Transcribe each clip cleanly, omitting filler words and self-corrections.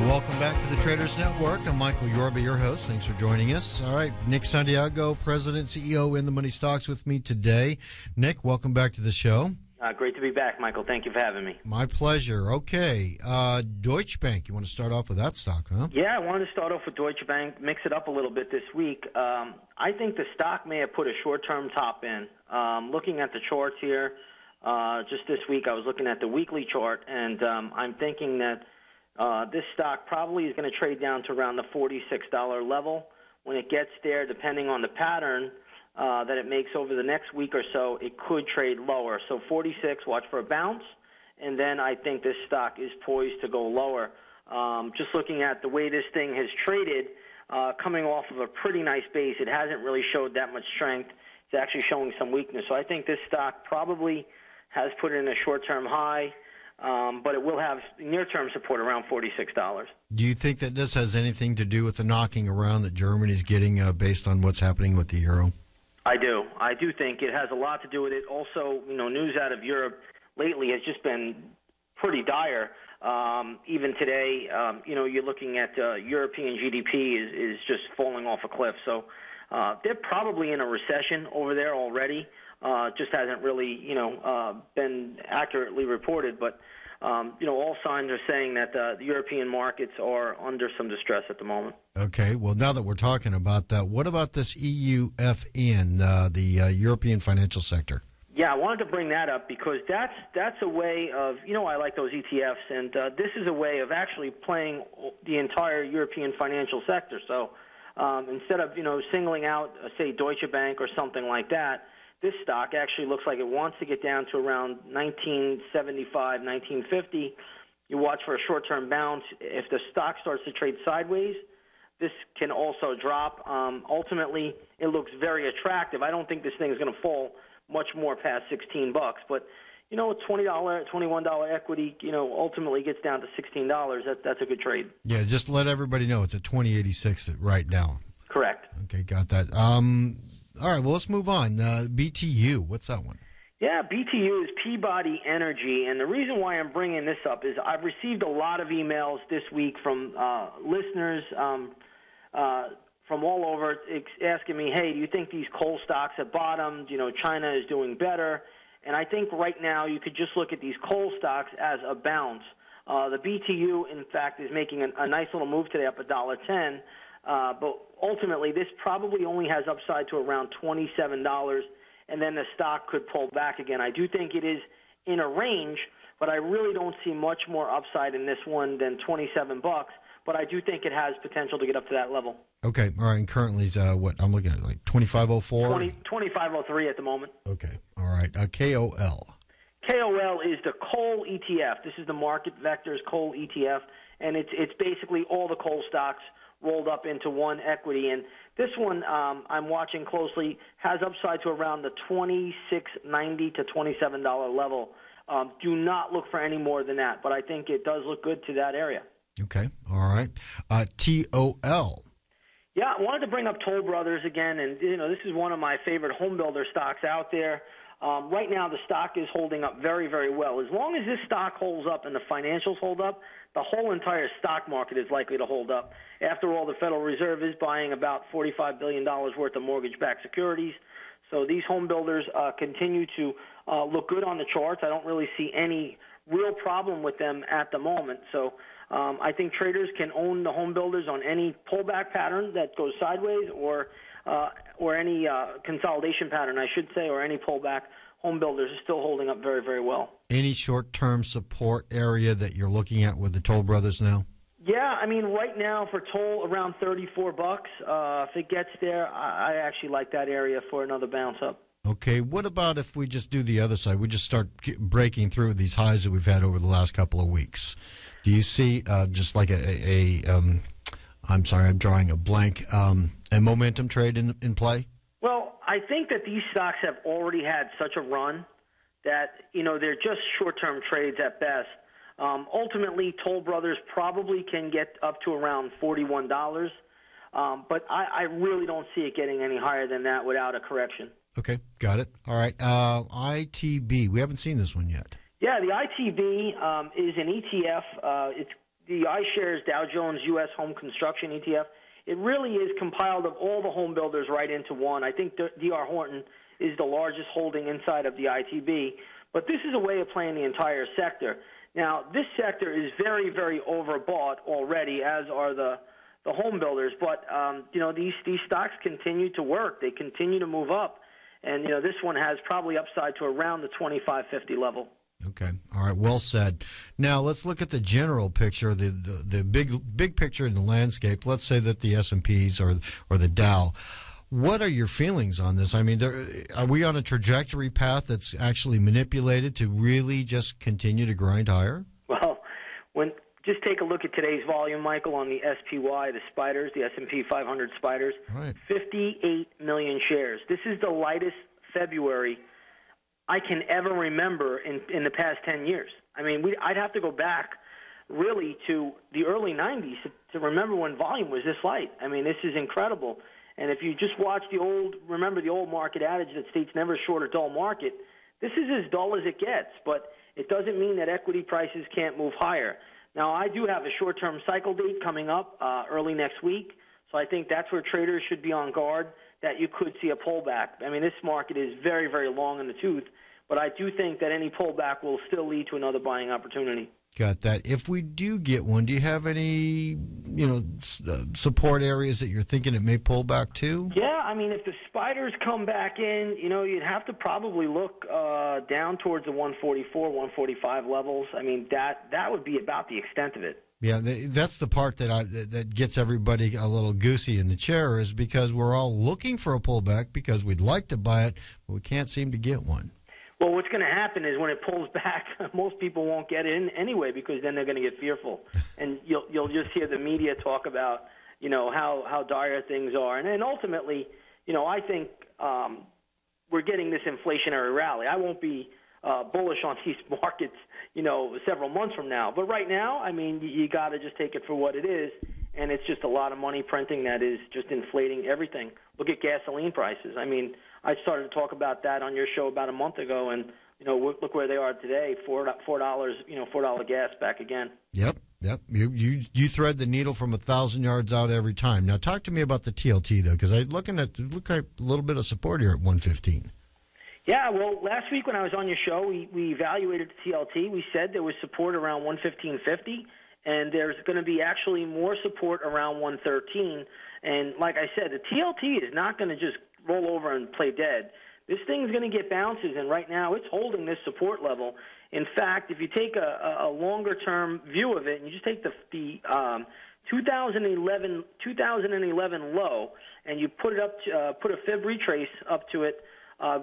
Welcome back to the Traders Network. I'm Michael Yorba, your host. Thanks for joining us. All right, Nick Santiago, President, CEO in the Money Stocks with me today. Nick, welcome back to the show. Great to be back, Michael. Thank you for having me. My pleasure. Okay, Deutsche Bank. You want to start off with that stock, huh? Yeah, I wanted to start off with Deutsche Bank, mix it up a little bit this week. I think the stock may have put a short-term top in. Looking at the charts here, just this week I was looking at the weekly chart, and I'm thinking that this stock probably is going to trade down to around the $46 level. When it gets there, depending on the pattern that it makes over the next week or so, it could trade lower. So 46, watch for a bounce, and then I think this stock is poised to go lower. Just looking at the way this thing has traded, coming off of a pretty nice base, it hasn't really showed that much strength. It's actually showing some weakness. So I think this stock probably has put in a short-term high, but it will have near-term support around $46. Do you think that this has anything to do with the knocking around that Germany's getting based on what's happening with the euro? I do. I do think it has a lot to do with it. Also, news out of Europe lately has just been pretty dire. Even today, you're looking at European GDP is just falling off a cliff. So they're probably in a recession over there already. Just hasn't really, been accurately reported. But, all signs are saying that the European markets are under some distress at the moment. Okay. Well, now that we're talking about that, what about this EUFN, the European financial sector? Yeah, I wanted to bring that up because that's a way of, I like those ETFs, and this is a way of actually playing the entire European financial sector. So instead of, singling out, say, Deutsche Bank or something like that, this stock actually looks like it wants to get down to around 1975, 1950. You watch for a short-term bounce. If the stock starts to trade sideways, this can also drop. Ultimately, it looks very attractive. I don't think this thing is going to fall much more past $16. But, a $20, $21 equity, ultimately gets down to $16. That's a good trade. Yeah, just let everybody know it's at 2086 right now. Correct. Okay, got that. All right, well, let's move on. BTU, what's that one? Yeah, BTU is Peabody Energy, and the reason why I'm bringing this up is I've received a lot of emails this week from listeners from all over asking me, hey, do you think these coal stocks have bottomed? China is doing better. And I think right now you could just look at these coal stocks as a bounce. The BTU, in fact, is making a nice little move today up $1.10. But ultimately, this probably only has upside to around $27, and then the stock could pull back again. I do think it is in a range, but I really don't see much more upside in this one than $27. But I do think it has potential to get up to that level. Okay, all right. And currently, what I'm looking at, like 2504? 2503 at the moment. Okay, all right. KOL. KOL is the coal ETF. This is the Market Vectors coal ETF, and it's basically all the coal stocks rolled up into one equity. And this one I'm watching closely has upside to around the $26.90 to $27 level. Do not look for any more than that, but I think it does look good to that area. Okay, all right. TOL. Yeah, I wanted to bring up Toll Brothers again, and this is one of my favorite home builder stocks out there. Right now, the stock is holding up very, very well. As long as this stock holds up and the financials hold up, the whole entire stock market is likely to hold up. After all, the Federal Reserve is buying about $45 billion worth of mortgage-backed securities. So these home builders continue to look good on the charts. I don't really see any real problem with them at the moment. So I think traders can own the home builders on any pullback pattern that goes sideways or any consolidation pattern, I should say, or any pullback. Home builders are still holding up very, very well. Any short-term support area that you're looking at with the Toll Brothers now? Yeah, I mean, right now for Toll, around $34. If it gets there, I actually like that area for another bounce up. Okay, what about if we just do the other side? We just start breaking through these highs that we've had over the last couple of weeks. Do you see just like I'm sorry, I'm drawing a blank, a momentum trade in play? Well, I think that these stocks have already had such a run that, they're just short-term trades at best. Ultimately, Toll Brothers probably can get up to around $41, but I really don't see it getting any higher than that without a correction. Okay, got it. All right, ITB. We haven't seen this one yet. Yeah, the ITB is an ETF. It's the iShares Dow Jones U.S. Home Construction ETF, it really is compiled of all the home builders right into one. I think D.R. Horton is the largest holding inside of the ITB, but this is a way of playing the entire sector. Now, this sector is very, very overbought already, as are the home builders. But these stocks continue to work; they continue to move up, and this one has probably upside to around the 25.50 level. Okay. All right. Well said. Now let's look at the general picture, the big picture in the landscape. Let's say that the S&Ps or the Dow. What are your feelings on this? I mean, are we on a trajectory path that's actually manipulated to really just continue to grind higher? Well, just take a look at today's volume, Michael, on the SPY, the spiders, the S&P 500 spiders. Right. 58 million shares. This is the lightest February I can ever remember in the past 10 years. I mean, I'd have to go back really to the early 90s to remember when volume was this light. I mean, this is incredible. And if you just remember the old market adage that states never short a dull market, this is as dull as it gets, but it doesn't mean that equity prices can't move higher. Now, I do have a short-term cycle date coming up early next week, so I think that's where traders should be on guard that you could see a pullback. I mean, this market is very, very long in the tooth, but I do think that any pullback will still lead to another buying opportunity. Got that. If we do get one, do you have any, support areas that you're thinking it may pull back to? Yeah, I mean, if the spiders come back in, you'd have to probably look down towards the 144, 145 levels. I mean, that would be about the extent of it. Yeah, that's the part that gets everybody a little goosey in the chair, is because we're all looking for a pullback because we'd like to buy it, but we can't seem to get one. Well, what's going to happen is when it pulls back, most people won't get in anyway because then they're going to get fearful, and you'll just hear the media talk about how dire things are, and then ultimately, I think we're getting this inflationary rally. I won't be bullish on these markets, several months from now, but right now, I mean, you got to just take it for what it is, and it's just a lot of money printing that is just inflating everything. Look at gasoline prices. I mean, I started to talk about that on your show about a month ago, and look where they are today. $4, $4 gas back again. Yep. You thread the needle from 1,000 yards out every time. Now, talk to me about the TLT though, because it looked like a little bit of support here at 115. Yeah, well, last week when I was on your show, we evaluated the TLT. We said there was support around 115.50, and there's going to be actually more support around 113. And like I said, the TLT is not going to just roll over and play dead. This thing's going to get bounces, and right now it's holding this support level. In fact, if you take a longer-term view of it, and you just take the 2011 low, and you put it up to, put a fib retrace up to it,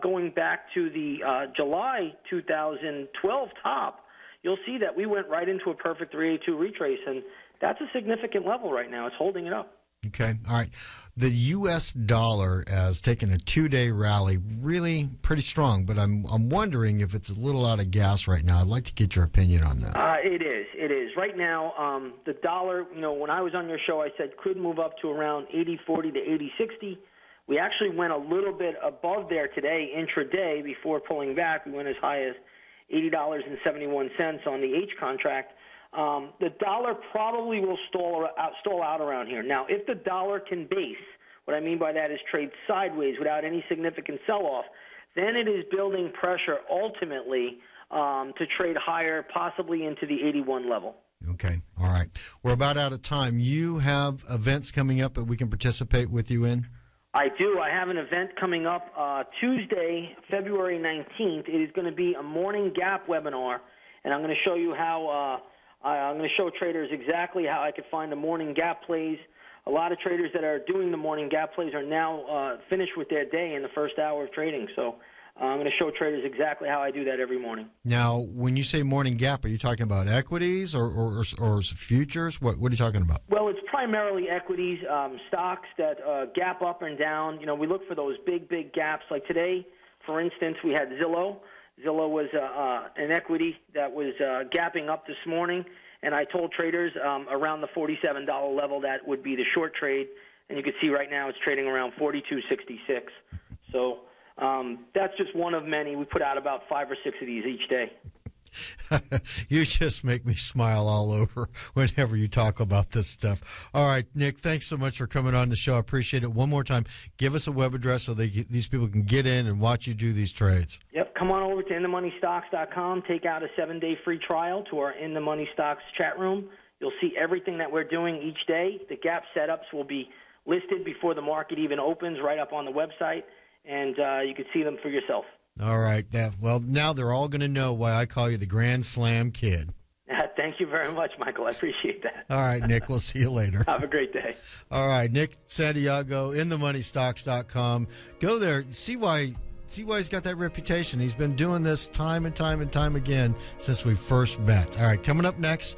going back to the July 2012 top, you'll see that we went right into a perfect 382 retrace, and that's a significant level right now. It's holding it up. Okay. All right. The U.S. dollar has taken a 2-day rally, really pretty strong, but I'm wondering if it's a little out of gas right now. I'd like to get your opinion on that. It is. Right now, the dollar, when I was on your show, I said could move up to around 80.40 to 80.60. We actually went a little bit above there today, intraday, before pulling back. We went as high as $80.71 on the H contract. The dollar probably will stall out around here. Now, if the dollar can base, what I mean by that is trade sideways without any significant sell-off, then it is building pressure ultimately to trade higher, possibly into the 81 level. Okay. All right. We're about out of time. You have events coming up that we can participate with you in? I do. I have an event coming up Tuesday, February 19th. It is going to be a morning gap webinar, and I'm going to show you how I'm going to show traders exactly how I could find the morning gap plays. A lot of traders that are doing the morning gap plays are now finished with their day in the first hour of trading. So I'm going to show traders exactly how I do that every morning. Now, when you say morning gap, are you talking about equities or futures? What are you talking about? Well, it's primarily equities, stocks that gap up and down. We look for those big gaps. Like today, for instance, we had Zillow. Zillow was an equity that was gapping up this morning, and I told traders around the $47 level that would be the short trade, and you can see right now it's trading around $42.66. So that's just one of many. We put out about 5 or 6 of these each day. You just make me smile all over whenever you talk about this stuff. All right, Nick, thanks so much for coming on the show. I appreciate it. One more time, give us a web address so these people can get in and watch you do these trades. Yep, come on over to InTheMoneyStocks.com. Take out a 7-day free trial to our In the Money Stocks chat room. You'll see everything that we're doing each day. The gap setups will be listed before the market even opens right up on the website, and you can see them for yourself. All right. Well, now they're all going to know why I call you the Grand Slam Kid. Thank you very much, Michael. I appreciate that. All right, Nick. We'll see you later. Have a great day. All right, Nick Santiago, InTheMoneyStocks.com. Go there. See why he's got that reputation. He's been doing this time and time and time again since we first met. All right, coming up next,